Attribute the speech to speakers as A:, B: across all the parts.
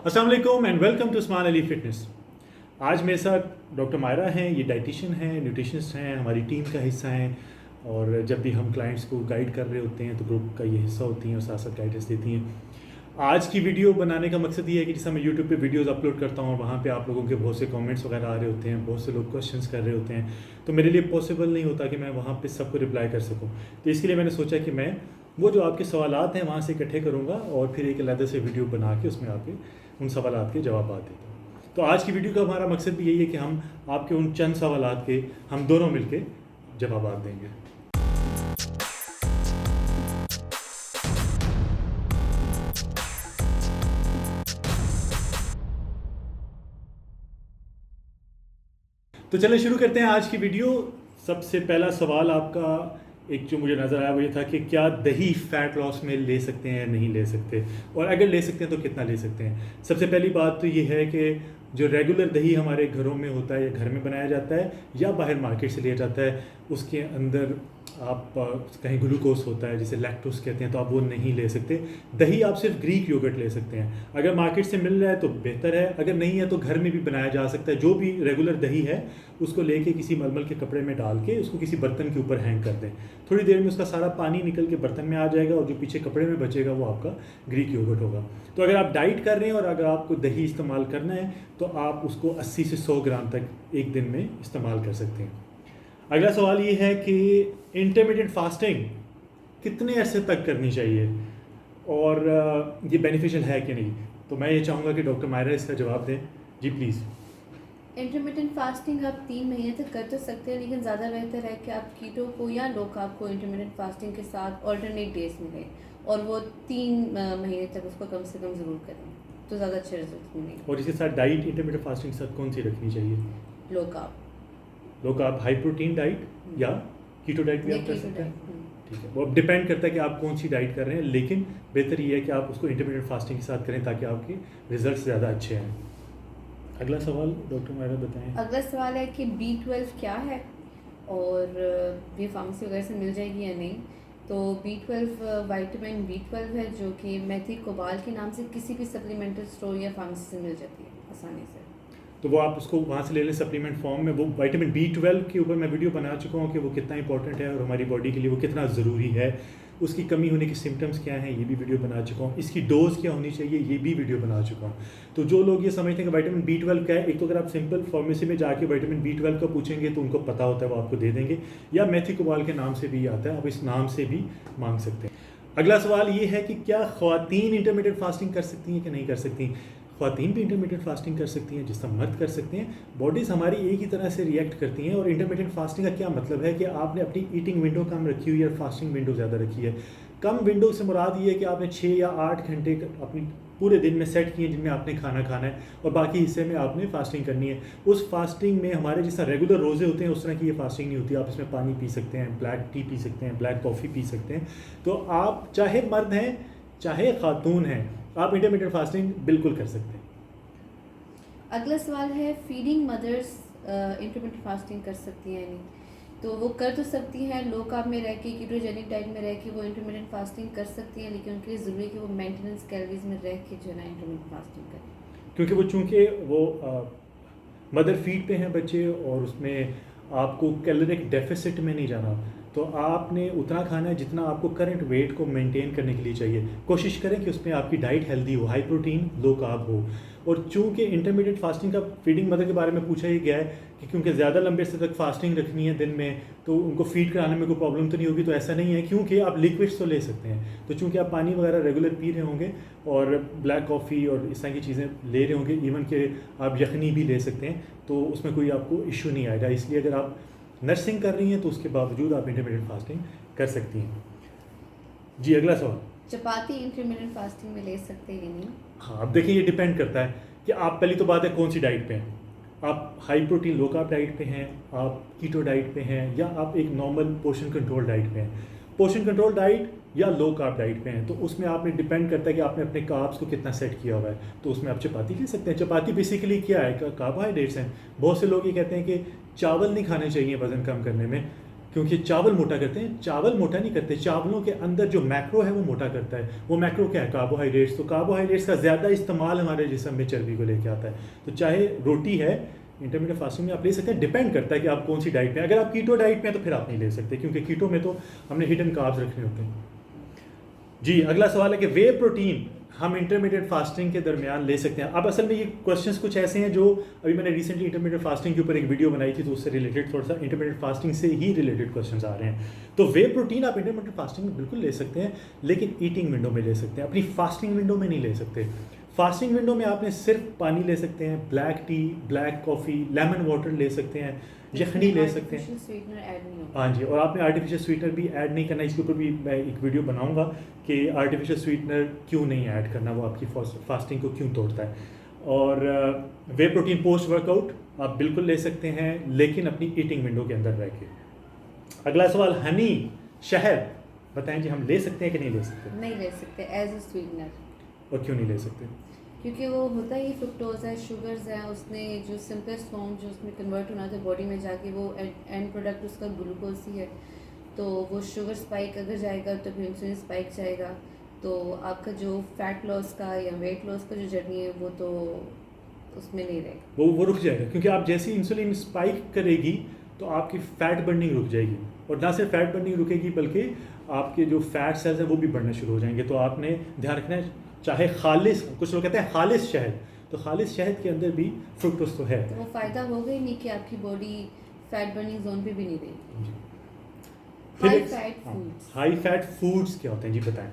A: अस्सलाम वालेकुम and welcome to Usman Ali fitness. आज मेरे साथ डॉक्टर मायरा हैं, ये डाइटिशियन हैं, न्यूट्रिशनिस्ट हैं, हमारी टीम का हिस्सा हैं। और जब भी हम क्लाइंट्स को गाइड कर रहे होते हैं तो ग्रुप का ये हिस्सा होती हैं और साथ साथ गाइडेंस देती हैं। आज की वीडियो बनाने का मकसद ये है कि जैसे मैं यूट्यूब पे वीडियोस अपलोड करता हूँ और वहाँ पे आप लोगों के बहुत से कमेंट्स वगैरह आ रहे होते हैं, बहुत से लोग क्वेश्चंस कर रहे होते हैं, तो मेरे लिए पॉसिबल नहीं होता कि मैं वहाँ पे सबको रिप्लाई कर सकूँ। तो इसके लिए मैंने सोचा कि मैं वो जो आपके सवालात हैं वहाँ से इकट्ठे करूँगा और फिर एक अलग से वीडियो बना के उसमें आपके उन सवालात के जवाब देता हूँ। तो आज की वीडियो का हमारा मकसद भी यही है कि हम आपके उन चंद सवालात के हम दोनों मिलके जवाब देंगे। तो चलिए शुरू करते हैं आज की वीडियो। सबसे पहला सवाल आपका एक जो मुझे नज़र आया वो ये था कि क्या दही फैट लॉस में ले सकते हैं या नहीं ले सकते, और अगर ले सकते हैं तो कितना ले सकते हैं। सबसे पहली बात तो ये है कि जो रेगुलर दही हमारे घरों में होता है या घर में बनाया जाता है या बाहर मार्केट से लिया जाता है, उसके अंदर आप कहीं ग्लूकोज होता है जिसे लैक्टोज कहते हैं, तो आप वो नहीं ले सकते। दही आप सिर्फ ग्रीक योगर्ट ले सकते हैं। अगर मार्केट से मिल रहा है तो बेहतर है, अगर नहीं है तो घर में भी बनाया जा सकता है। जो भी रेगुलर दही है उसको लेके किसी मलमल के कपड़े में डाल के उसको किसी बर्तन के ऊपर हैंग कर दें। थोड़ी देर में उसका सारा पानी निकल के बर्तन में आ जाएगा और जो पीछे कपड़े में बचेगा वो आपका ग्रीक योगर्ट होगा। तो अगर आप डाइट कर रहे हैं और अगर आपको दही इस्तेमाल करना है तो आप उसको 80 से 100 ग्राम तक एक दिन में इस्तेमाल कर सकते हैं। अगला सवाल ये है कि इंटरमिटेंट फास्टिंग कितने अरसे तक करनी चाहिए और ये बेनिफिशियल है कि नहीं। तो मैं ये चाहूँगा कि डॉक्टर मायरा इसका जवाब दें। जी प्लीज़।
B: इंटरमिटेंट फास्टिंग आप 3 महीने तक कर तो सकते हैं, लेकिन ज़्यादा बेहतर है कि आप कीटो को या लो कार्ब को इंटरमिटेंट फास्टिंग के साथ ऑल्टरनेट डेज में लें और वो 3 महीने तक उसको कम से कम ज़रूर करें, तो ज़्यादा अच्छे रिजल्ट मिलेंगे।
A: और इसके साथ डाइट इंटरमिटेंट फास्टिंग के साथ कौन सी रखनी चाहिए?
B: Low carb.
A: Low carb high protein diet या कीटो डाइट भी आप कर सकते हैं। ठीक है, वो अब डिपेंड करता है कि आप कौन सी डाइट कर रहे हैं, लेकिन बेहतर ये है कि आप उसको इंटरमिटेंट फास्टिंग के साथ करें ताकि आपके रिजल्ट ज़्यादा अच्छे आएँ। अगला सवाल डॉक्टर मायरा बताएं।
B: अगला सवाल है कि B12 क्या है और ये फार्मेसी वगैरह से मिल जाएगी या नहीं। तो B12 विटामिन B12 है जो कि मेथी कोबाल के नाम से किसी भी सप्लीमेंटल स्टोर या फार्मेसी से मिल जाती है आसानी से।
A: तो वो आप उसको वहाँ से ले लें सप्लीमेंट फॉर्म में। वो विटामिन B12 के ऊपर मैं वीडियो बना चुका हूँ कि वो कितना इंपॉर्टेंट है और हमारी बॉडी के लिए वो कितना ज़रूरी है, उसकी कमी होने के सिम्टम्स क्या हैं ये भी वीडियो बना चुका हूँ, इसकी डोज क्या होनी चाहिए ये भी वीडियो बना चुका हूँ। तो जो लोग ये समझते हैं कि विटामिन B12 क्या है, एक तो अगर आप सिंपल फार्मेसी में जाके विटामिन B12 का पूछेंगे तो उनको पता होता है, वो आपको दे देंगे, या मेथी कोबाल के नाम से भी आता है, आप इस नाम से भी मांग सकते हैं। अगला सवाल ये है कि क्या ख्वातीन इंटरमीडिएट फास्टिंग कर सकती हैं कि नहीं कर सकती। ख्वातीन भी इंटरमीडिएट फास्टिंग कर सकती हैं, जिस तरह मर्द कर सकते हैं। बॉडीज़ हमारी एक ही तरह से रिएक्ट करती हैं। और इंटरमीडिएट फास्टिंग का क्या मतलब है कि आपने अपनी ईटिंग विंडो कम रखी हुई है और फास्टिंग विंडो ज़्यादा रखी है। कम विंडो से मुराद ये है कि आपने 6 या 8 घंटे अपनी पूरे दिन में सेट किए जिनमें आपने खाना खाना है और बाकी हिस्से में आपने फास्टिंग करनी है। उस फास्टिंग में हमारे जिस तरह रेगुलर रोज़े होते हैं उस तरह की ये फास्टिंग नहीं होती। आप इसमें पानी पी सकते हैं, ब्लैक टी पी सकते हैं, ब्लैक कॉफ़ी पी सकते हैं। तो आप चाहे मर्द हैं चाहे खातून हैं, आप इंटरमीडिएट फास्टिंग बिल्कुल कर सकते हैं।
B: अगला सवाल है फीडिंग मदर्स इंटरमिटेंट फास्टिंग कर सकती हैं या नहीं। तो वो कर तो सकती हैं, लो कार्ब में रह के कीटोजेनिक डाइट में रह के वो इंटरमिटेंट फास्टिंग कर सकती हैं, लेकिन उनके लिए ज़रूरी है कि वो मेंटेनेंस कैलोरीज में रह के जो है ना इंटरमिटेंट फास्टिंग करें,
A: क्योंकि वो चूँकि वो मदर फीड पे हैं बच्चे और उसमें आपको कैलोरिक डेफिसिट में नहीं जाना। तो आपने उतना खाना है जितना आपको करंट वेट को मेंटेन करने के लिए चाहिए। कोशिश करें कि उसमें आपकी डाइट हेल्दी हो, हाई प्रोटीन लो कार्ब हो। और चूँकि इंटरमीडिएट फास्टिंग का फीडिंग मदर के बारे में पूछा ही गया है कि क्योंकि ज़्यादा लंबे से तक फास्टिंग रखनी है दिन में तो उनको फीड कराने में कोई प्रॉब्लम तो नहीं होगी। तो ऐसा नहीं है, क्योंकि आप लिक्विड्स तो ले सकते हैं। तो चूँकि आप पानी वगैरह रेगुलर पी रहे होंगे और ब्लैक कॉफ़ी और इस तरह की चीज़ें ले रहे होंगे, इवन के आप यखनी भी ले सकते हैं, तो उसमें कोई आपको इशू नहीं आएगा। इसलिए अगर आप नर्सिंग कर रही हैं तो उसके बावजूद आप इंटरमीडिएट फास्टिंग कर सकती हैं। जी अगला सवाल।
B: चपाती इंटरमिटेंट फास्टिंग में ले सकते हैं या नहीं।
A: हाँ, अब देखिए ये डिपेंड करता है कि आप, पहली तो बात है कौन सी डाइट पे हैं। आप high protein low carb diet पे हैं, आप कीटो डाइट पे हैं, या आप एक नॉर्मल पोर्शन कंट्रोल डाइट पे हैं। पोर्शन कंट्रोल डाइट या लो कार्ब डाइट पे हैं तो उसमें आपने डिपेंड करता है कि आपने अपने कार्ब्स को कितना सेट किया हुआ है। तो उसमें आप चपाती ले सकते हैं। चपाती बेसिकली क्या है, कार्बोहाइड्रेट्स हैं। बहुत से लोग ये कहते हैं कि चावल नहीं खाने चाहिए वज़न कम करने में। क्योंकि चावल मोटा करते हैं, चावल मोटा नहीं करते, चावलों के अंदर जो मैक्रो है वो मोटा करता है। वो मैक्रो क्या है? कार्बोहाइड्रेट्स। तो कार्बोहाइड्रेट्स का ज़्यादा इस्तेमाल हमारे जिस्म में चर्बी को लेके आता है। तो चाहे रोटी है, इंटरमीडिएट फास्टिंग में आप ले सकते हैं, डिपेंड करता है कि आप कौन सी डाइट में। अगर आप कीटो डाइट में हैं तो फिर आप नहीं ले सकते, क्योंकि कीटो में तो हमने हिडन कार्ब्स रखने होते हैं। जी, अगला सवाल है कि वे प्रोटीन हम इंटरमीडिएट फास्टिंग के दरमियान ले सकते हैं। अब असल में ये क्वेश्चंस कुछ ऐसे हैं जो अभी मैंने रिसेंटली इंटरमीडिएट फास्टिंग के ऊपर एक वीडियो बनाई थी, तो उससे रिलेटेड थोड़ा सा इंटरमीडिएट फास्टिंग से ही रिलेटेड क्वेश्चंस आ रहे हैं। तो वे प्रोटीन आप इंटरमीडिएट फास्टिंग में बिल्कुल ले सकते हैं, लेकिन ईटिंग विंडो में ले सकते हैं, अपनी फास्टिंग विंडो में नहीं ले सकते। फास्टिंग विंडो में आपने सिर्फ पानी ले सकते हैं, black T, black coffee, lemon water ले सकते हैं, यखनी ले सकते हैं।
B: स्वीटनर ऐड नहीं होगा।
A: हाँ जी, और आपने आर्टिफिशियल स्वीटनर भी ऐड नहीं करना। इसके ऊपर भी मैं एक वीडियो बनाऊंगा कि आर्टिफिशियल स्वीटनर क्यों नहीं ऐड करना, वो आपकी फास्टिंग को क्यों तोड़ता है। और वे प्रोटीन पोस्ट वर्कआउट आप बिल्कुल ले सकते हैं, लेकिन अपनी ईटिंग विंडो के अंदर रह के। अगला सवाल, हनी, शहद, बताएं जी हम ले सकते हैं कि नहीं ले सकते?
B: नहीं ले सकते एज ए स्वीटनर।
A: और क्यों नहीं ले सकते?
B: क्योंकि वो होता ही फ्रुक्टोज है, शुगर्स हैं, उसने जो सिंपलेस्ट फॉर्म जो उसमें कन्वर्ट होना था बॉडी में जाके, वो एंड प्रोडक्ट उसका ग्लूकोज ही है। तो वो शुगर स्पाइक अगर जाएगा तो फिर इंसुलिन स्पाइक जाएगा, तो आपका जो फैट लॉस का या वेट लॉस का जो जर्नी है वो तो उसमें नहीं रहेगा,
A: वो रुक जाएगा। क्योंकि आप जैसे ही इंसुलिन स्पाइक करेगी तो आपकी फैट बर्निंग रुक जाएगी, और ना सिर्फ फैट बर्निंग रुकेगी बल्कि आपके जो फैट सेल्स हैं वो भी बढ़ना शुरू हो जाएंगे। तो आपने ध्यान रखना है, चाहे खालिस, कुछ लोग कहते हैं खालिस शहद, तो खालिस शहद के अंदर भी फ्रुक्टोज तो है।
B: तो वो फ़ायदा होगा ही नहीं कि आपकी बॉडी फैट बर्निंग जोन पे भी नहीं रहेगी। High fat foods,
A: high fat foods क्या होते हैं जी बताएं?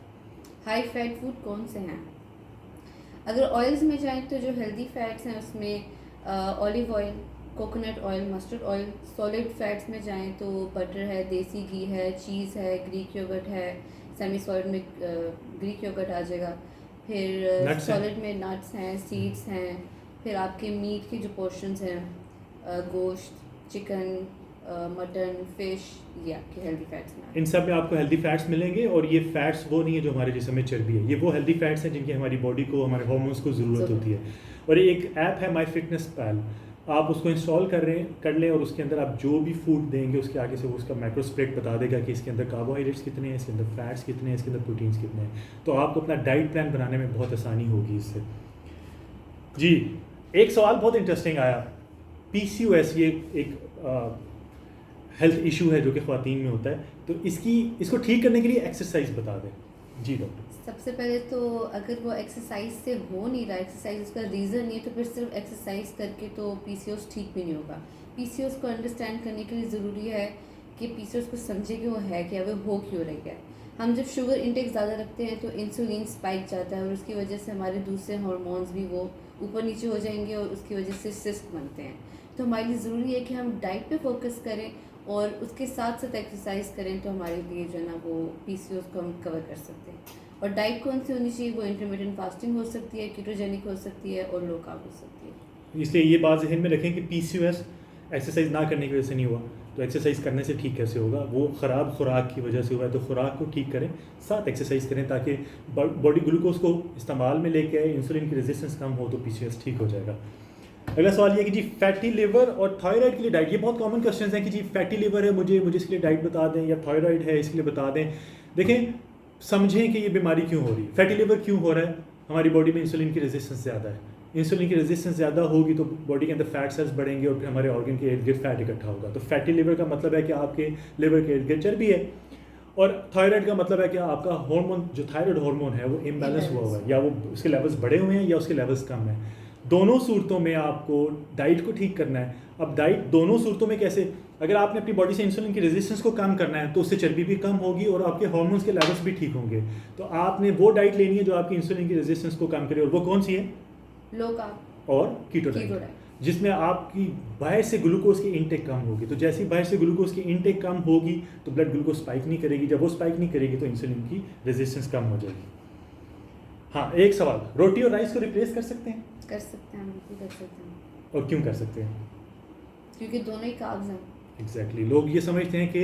B: हाई फैट फूड कौन से हैं? अगर ऑयल्स में जाएं तो जो हेल्दी फैट्स हैं उसमें olive oil, coconut oil, mustard oil. Solid fats में जाएं तो बटर है, देसी घी है, चीज़ है, ग्रीक योगर्ट है, सेमी सॉलिड में ग्रीक योगर्ट आ जाएगा। फिर सॉलिड में नट्स हैं, सीड्स हैं। फिर आपके मीट के जो पोर्शंस हैं, गोश्त, चिकन, मटन, फिश, ये आपके हेल्दी फैट्स में।
A: इन सब में आपको हेल्दी फैट्स मिलेंगे, और ये फैट्स वो नहीं है जो हमारे जिस्म में चर्बी है, ये वो हेल्दी फैट्स हैं जिनकी हमारी बॉडी को, हमारे हार्मोन्स को ज़रूरत होती है। और एक ऐप है माई फिटनेस पैल, आप उसको इंस्टॉल कर लें, और उसके अंदर आप जो भी फूड देंगे उसके आगे से वो उसका मैक्रो स्प्रेड बता देगा कि इसके अंदर कार्बोहाइड्रेट्स कितने हैं, इसके अंदर फैट्स कितने हैं, इसके अंदर प्रोटीन्स कितने हैं। तो आपको अपना डाइट प्लान बनाने में बहुत आसानी होगी इससे। जी, एक सवाल बहुत इंटरेस्टिंग आया, PCOS, ये एक हेल्थ इशू है जो कि ख़वातीन में होता है, तो इसको ठीक करने के लिए एक्सरसाइज बता दें। जी डॉक्टर।
B: सबसे पहले तो अगर वो एक्सरसाइज से हो नहीं रहा, एक्सरसाइज उसका रीज़न नहीं है, तो फिर सिर्फ एक्सरसाइज करके तो PCOS ठीक भी नहीं होगा। PCOS को अंडरस्टैंड करने के लिए ज़रूरी है कि PCOS को समझे कि वो है क्या, वो हो क्यों रही है। हम जब शुगर इंटेक ज़्यादा रखते हैं तो इंसुलिन स्पाइक जाता है, और उसकी वजह से हमारे दूसरे हार्मोन्स भी वो ऊपर नीचे हो जाएंगे, और उसकी वजह से सिस्ट बनते हैं। तो हमारे लिए ज़रूरी है कि हम डाइट पे फोकस करें और उसके साथ साथ एक्सरसाइज करें, तो हमारे लिए जो है ना वो PCOS को हम कवर कर सकते हैं। और डाइट कौन सी होनी चाहिए? वो इंटरमिटेंट फास्टिंग हो सकती है, कीटोजेनिक हो सकती है, और लो कार्ब हो सकती है।
A: इसलिए ये बात जहन में रखें कि PCOS एक्सरसाइज ना करने की वजह से नहीं हुआ, तो एक्सरसाइज करने से ठीक कैसे होगा? वो ख़राब खुराक की वजह से हुआ है, तो खुराक को ठीक करें, साथ एक्सरसाइज करें, ताकि बॉडी ग्लूकोज को इस्तेमाल में लेके आए, इंसुलिन की रेजिस्टेंस कम हो, तो PCOS ठीक हो जाएगा। अगला सवाल ये कि जी फैटी लिवर और थायराइड के लिए डाइट, ये बहुत कॉमन क्वेश्चन हैं कि जी फैटी लिवर है, मुझे इसके लिए डाइट बता दें, या थायराइड है इसके लिए बता दें। देखें, समझें कि ये बीमारी क्यों हो रही है, फैटी लिवर क्यों हो रहा है। हमारी बॉडी में इंसुलिन की रेजिस्टेंस ज़्यादा है, इंसुलिन की रेजिस्टेंस ज़्यादा होगी तो बॉडी के अंदर फैट सेल्स बढ़ेंगे, और फिर हमारे ऑर्गन के इर्द गिर्द फैट इकट्ठा होगा। तो फैटी लिवर का मतलब है कि आपके लिवर के इर्द गिर्द चर्बी है, और थायराइड का मतलब है कि आपका हार्मोन, जो थायराइड हार्मोन है, वो इम्बैलेंस हुआ है, या वो उसके लेवल्स बढ़े हुए हैं या उसके लेवल्स कम हैं। दोनों सूरतों में आपको डाइट को ठीक करना है। अब डाइट दोनों सूरतों में कैसे? अगर आपने अपनी बॉडी से इंसुलिन की रेजिस्टेंस को कम करना है तो उससे चर्बी भी कम होगी और आपके हार्मोन्स के लेवल्स भी ठीक होंगे। तो आपने वो डाइट लेनी है जो आपकी इंसुलिन की रेजिस्टेंस को कम करे, और वो कौन सी है?
B: लो कार्ब
A: और कीटो डाइट, जिसमें आपकी बाहर से ग्लूकोज की इनटेक कम होगी। तो जैसे ही बाहर से ग्लूकोज की इनटेक कम होगी तो ब्लड ग्लूकोज स्पाइक नहीं करेगी, जब वो स्पाइक नहीं करेगी तो इंसुलिन की रेजिस्टेंस कम हो जाएगी। हाँ, एक सवाल, रोटी और राइस को रिप्लेस कर सकते हैं?
B: कर सकते हैं, बिल्कुल कर सकते हैं।
A: और क्यों कर सकते हैं?
B: क्योंकि दोनों ही कार्ब्स हैं।
A: एग्जैक्टली, लोग ये समझते हैं कि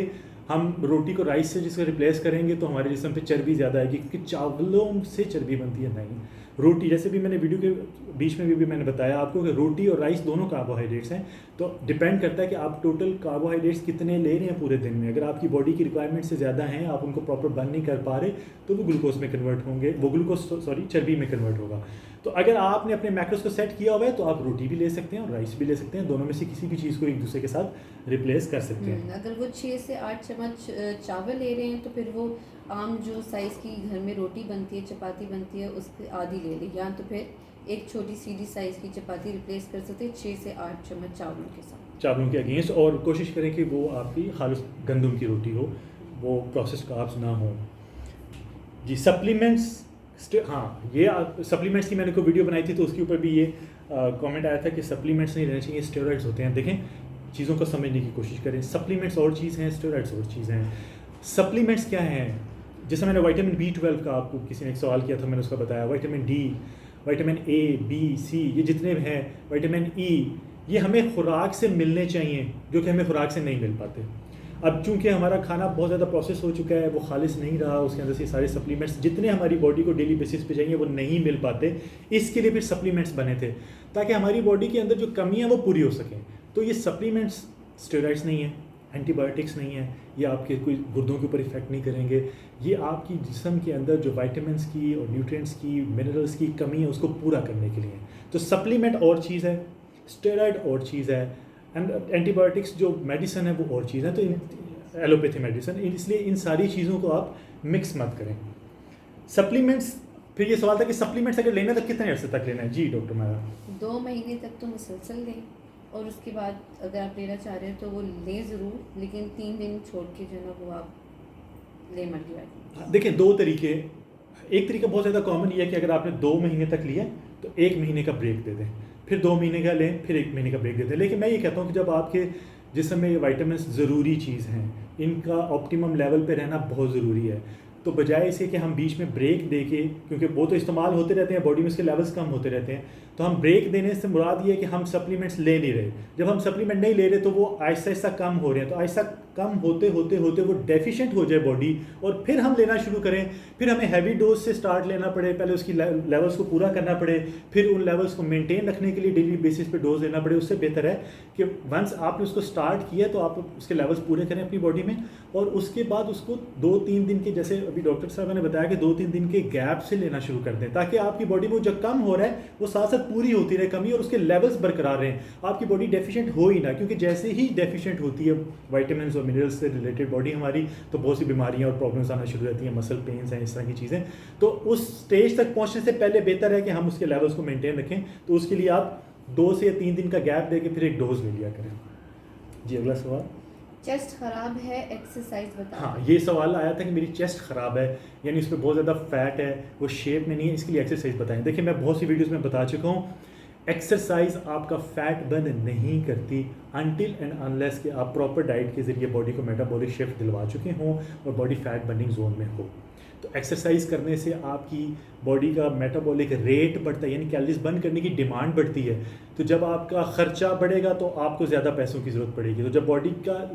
A: हम रोटी को राइस से जिसको रिप्लेस करेंगे तो हमारे जिस्म पे चर्बी ज़्यादा आएगी, क्योंकि चावलों से चर्बी बनती है नहीं। रोटी, जैसे भी मैंने वीडियो के बीच में भी मैंने बताया आपको कि रोटी और राइस दोनों कार्बोहाइड्रेट्स हैं, तो डिपेंड करता है कि आप टोटल कार्बोहाइड्रेट्स कितने ले रहे हैं पूरे दिन में। अगर आपकी बॉडी की रिक्वायरमेंट से ज़्यादा हैं, आप उनको प्रॉपर बर्न नहीं कर पा रहे, तो वो ग्लूकोज में कन्वर्ट होंगे, वो ग्लूकोज चर्बी में कन्वर्ट होगा। तो अगर आपने अपने मैक्रोस को सेट किया हुआ है तो आप रोटी भी ले सकते हैं और राइस भी ले सकते हैं, दोनों में से किसी भी चीज़ को एक दूसरे के साथ रिप्लेस कर सकते हैं।
B: अगर वो 6 से 8 चम्मच चावल ले रहे हैं तो फिर वो आम जो साइज़ की घर में रोटी बनती है, चपाती बनती है, उसकी आधी ले लें, या तो फिर एक छोटी सीधी साइज़ की चपाती रिप्लेस कर सकते हैं 6 से 8 चम्मच चावलों के साथ,
A: चावलों के अगेंस्ट। और कोशिश करें कि वो आपकी खालिस गंदम की रोटी हो, वो प्रोसेस्ड कार्ब्स ना हो जी। सप्लीमेंट्स, हाँ ये सप्लीमेंट्स की मैंने कोई वीडियो बनाई थी तो उसके ऊपर भी ये कमेंट आया था कि सप्लीमेंट्स नहीं लेने चाहिए, स्टेरॉइड्स होते हैं। देखें, चीज़ों को समझने की कोशिश करें, सप्लीमेंट्स और चीज़ हैं, स्टेरॉइड्स और चीज़ हैं। सप्लीमेंट्स क्या हैं? जैसे मैंने विटामिन B12 का, आपको किसी ने एक सवाल किया था, मैंने उसका बताया। Vitamin D, vitamin A, B, C, ये जितने हैं, विटामिन E, ये हमें खुराक से मिलने चाहिए, जो कि हमें खुराक से नहीं मिल पाते। अब चूंकि हमारा खाना बहुत ज़्यादा प्रोसेस हो चुका है, वो खालिस नहीं रहा, उसके अंदर से सारे सप्लीमेंट्स जितने हमारी बॉडी को डेली बेसिस पे चाहिए वो नहीं मिल पाते। इसके लिए फिर सप्लीमेंट्स बने थे, ताकि हमारी बॉडी के अंदर जो कमियां वो पूरी हो सकें। तो ये सप्लीमेंट्स स्टेरॉइड्स नहीं है, एंटीबायोटिक्स नहीं है, ये आपके कोई गुर्दों के ऊपर इफेक्ट नहीं करेंगे। ये आपकी जिस्म के अंदर जो विटामिन्स की और न्यूट्रिएंट्स की, मिनरल्स की कमी है उसको पूरा करने के लिए। तो सप्लीमेंट और चीज़ है, स्टेरॉइड और चीज़ है, एंड एंटीबायोटिक्स जो मेडिसिन है वो और चीज़ है। तो एलोपैथी मेडिसिन, इसलिए इन सारी चीज़ों को आप मिक्स मत करें। सप्लीमेंट्स, फिर ये सवाल था कि सप्लीमेंट्स अगर लेना तो कितने अर्से तक लेना है? जी डॉक्टर माया।
B: 2 महीने तक तो मुसलसल लें, और उसके बाद अगर आप लेना चाह रहे हैं तो वो लें ज़रूर, लेकिन 3 दिन छोड़ के जो है ना वो आप ले मल्टीवाइटमिन।
A: देखिए, दो तरीके, एक तरीका बहुत ज़्यादा कॉमन ये है कि अगर आपने 2 महीने तक लिया तो 1 महीने का ब्रेक दे दें, फिर 2 महीने का लें, फिर 1 महीने का ब्रेक दे दें। लेकिन मैं ये कहता हूँ कि जब आपके जिस्म में ये विटामिन ज़रूरी चीज़ हैं, इनका ऑप्टिमम लेवल पे रहना बहुत ज़रूरी है, तो बजाय इसे कि हम बीच में ब्रेक दे के, क्योंकि वो तो इस्तेमाल होते रहते हैं बॉडी में, उसके लेवल्स कम होते रहते हैं, तो हम ब्रेक देने से मुराद ये है कि हम सप्लीमेंट्स ले नहीं रहे। जब हम सप्लीमेंट नहीं ले रहे तो वो आहिस्ता आहिस्ता कम हो रहे हैं, तो आहिस्ता कम होते होते होते वो डेफिशिएंट हो जाए बॉडी, और फिर हम लेना शुरू करें, फिर हमें हैवी डोज से स्टार्ट लेना पड़े, पहले उसकी लेवल्स को पूरा करना पड़े, फिर उन लेवल्स को मेंटेन रखने के लिए डेली बेसिस पे डोज लेना पड़े। उससे बेहतर है कि वंस आपने उसको स्टार्ट किया तो आप उसके लेवल्स पूरे करें अपनी बॉडी में, और उसके बाद उसको 2-3 दिन के, जैसे अभी डॉक्टर साहब ने बताया कि 2-3 दिन के गैप से लेना शुरू कर दें, ताकि आपकी बॉडी में जो कम हो रहा है वो साथ साथ पूरी होती रहे कमी, और उसके लेवल्स बरकरार रहें, आपकी बॉडी डेफिशिएंट हो ही ना। क्योंकि जैसे ही डेफिशिएंट होती है विटामिन और मिनरल्स से रिलेटेड बॉडी हमारी, तो बहुत सी बीमारियां और प्रॉब्लम्स आना शुरू रहती हैं, मसल पेन्स हैं, इस तरह की चीज़ें। तो उस स्टेज तक पहुंचने से पहले बेहतर है कि हम उसके लेवल्स को मेंटेन रखें। तो उसके लिए आप 2 से 3 दिन का गैप देके फिर एक डोज ले लिया करें। जी, अगला सवाल।
B: चेस्ट ख़राब है, एक्सरसाइज बताओ।
A: हाँ, ये सवाल आया था कि मेरी चेस्ट ख़राब है, यानी उस पर बहुत ज़्यादा फैट है, वो शेप में नहीं है, इसके लिए एक्सरसाइज बताएं। देखिए, मैं बहुत सी वीडियोस में बता चुका हूँ, एक्सरसाइज आपका फैट बर्न नहीं करती अनटिल एंड अनलेस कि आप प्रॉपर डाइट के ज़रिए बॉडी को मेटाबॉलिक शिफ्ट दिलवा चुके हों और बॉडी फैट बर्निंग जोन में हो। तो एक्सरसाइज करने से आपकी बॉडी का मेटाबॉलिक रेट बढ़ता है, यानी कैलोरीज बर्न करने की डिमांड बढ़ती है। तो जब आपका खर्चा बढ़ेगा तो आपको ज़्यादा पैसों की ज़रूरत पड़ेगी। तो जब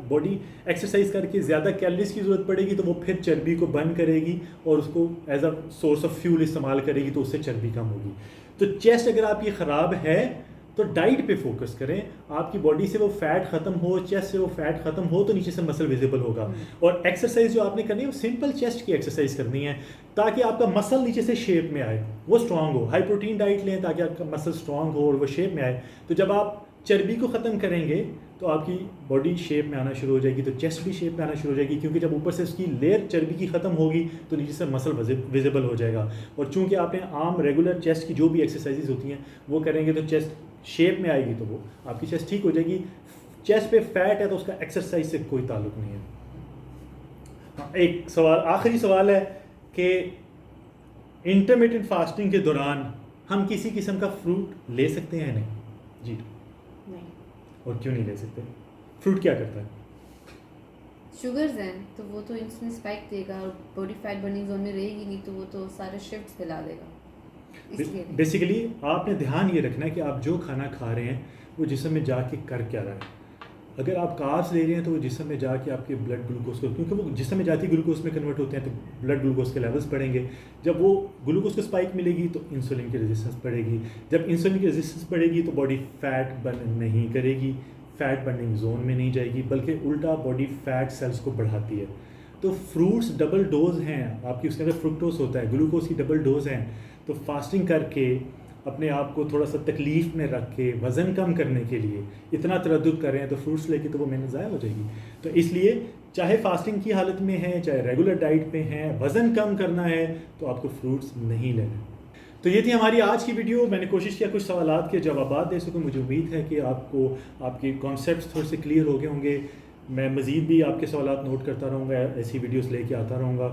A: बॉडी एक्सरसाइज करके ज़्यादा कैलोरीज की ज़रूरत पड़ेगी तो वो फिर चर्बी को बर्न करेगी और उसको as a source of fuel इस्तेमाल करेगी, तो उससे चर्बी कम होगी। तो चेस्ट अगर आपकी ख़राब है तो डाइट पे फोकस करें, आपकी बॉडी से वो फैट ख़त्म हो, चेस्ट से वो फैट ख़त्म हो, तो नीचे से मसल विजिबल होगा। और एक्सरसाइज जो आपने करनी है वो सिंपल चेस्ट की एक्सरसाइज करनी है, ताकि आपका मसल नीचे से शेप में आए, वो स्ट्रांग हो। हाई प्रोटीन डाइट लें ताकि आपका मसल स्ट्रांग हो और वो शेप में आए। तो जब आप चर्बी को ख़त्म करेंगे तो आपकी बॉडी शेप में आना शुरू हो जाएगी, तो चेस्ट भी शेप में आना शुरू हो जाएगी, क्योंकि जब ऊपर से उसकी लेयर चर्बी की ख़त्म होगी तो नीचे से मसल विजिबल हो जाएगा। और चूंकि आपने आम रेगुलर चेस्ट की जो भी एक्सरसाइजेज होती हैं वो करेंगे तो चेस्ट शेप में आएगी, तो वो आपकी चेस्ट ठीक हो जाएगी। चेस्ट पे फैट है तो उसका एक्सरसाइज से कोई ताल्लुक नहीं है। हाँ, एक सवाल, आखिरी सवाल है कि इंटरमिटेंट फास्टिंग के दौरान हम किसी किस्म का फ्रूट ले सकते हैं या नहीं? जी
B: नहीं।
A: और क्यों नहीं ले सकते? फ्रूट क्या करता है?
B: शुगर्स हैं तो वो तो इंस्टेंट स्पाइक देगा और बॉडी फैट बर्निंग जोन में रहेगी नहीं, तो वो तो सारे शिफ्ट्स फैला देगा। इसलिए
A: बेसिकली आपने ध्यान ये रखना है कि आप जो खाना खा रहे हैं वो जिस्म में जाके कर क्या रहा है। अगर आप कार्ब्स ले रहे हैं तो वो जिस्म में जाके आपके ब्लड ग्लूकोज को, क्योंकि वो जिस्म में जाती ग्लूकोज में कन्वर्ट होते हैं, तो ब्लड ग्लूकोज के लेवल्स बढ़ेंगे। जब वो ग्लूकोज को स्पाइक मिलेगी तो इंसुलिन की रेजिस्टेंस बढ़ेगी। जब इंसुलिन की रेजिस्टेंस बढ़ेगी तो बॉडी फैट बर्न नहीं करेगी, फैट बर्निंग जोन में नहीं जाएगी, बल्कि उल्टा बॉडी फैट सेल्स को बढ़ाती है। तो फ्रूट्स डबल डोज हैं आपकी, उसके अंदर फ्रुक्टोज होता है, ग्लूकोज की डबल डोज हैं। तो फास्टिंग करके अपने आप को थोड़ा सा तकलीफ़ में रख के वज़न कम करने के लिए इतना तरद्दुद कर रहे हैं, तो फ्रूट्स लेके तो वो मेहनत ज़ाया हो जाएगी। तो इसलिए चाहे फास्टिंग की हालत में है, चाहे रेगुलर डाइट पे हैं, वज़न कम करना है तो आपको फ्रूट्स नहीं लेने। तो ये थी हमारी आज की वीडियो। मैंने कोशिश किया कुछ सवालात के जवाब दे सकूँ। मुझे उम्मीद है कि आपको आपके कॉन्सेप्ट्स थोड़े से क्लियर हो गए होंगे। मैं मज़ीद भी आपके सवालात नोट करता रहूँगा, ऐसी वीडियोस लेके आता रहूँगा।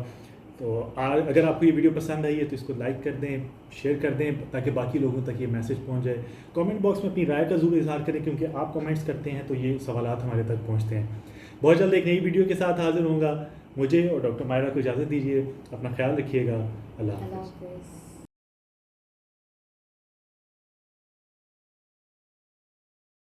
A: तो अगर आपको ये वीडियो पसंद आई है तो इसको लाइक कर दें, शेयर कर दें, ताकि बाकी लोगों तक ये मैसेज पहुंच जाए। कमेंट बॉक्स में अपनी राय का ज़रूर इजहार करें, क्योंकि आप कमेंट्स करते हैं तो ये सवालात हमारे तक पहुंचते हैं। बहुत जल्द एक नई वीडियो के साथ हाजिर होऊंगा। मुझे और डॉक्टर मायरा को इजाज़त दीजिए। अपना ख्याल रखिएगा। अल्लाह हाफ़िज़।
B: हाफिज़।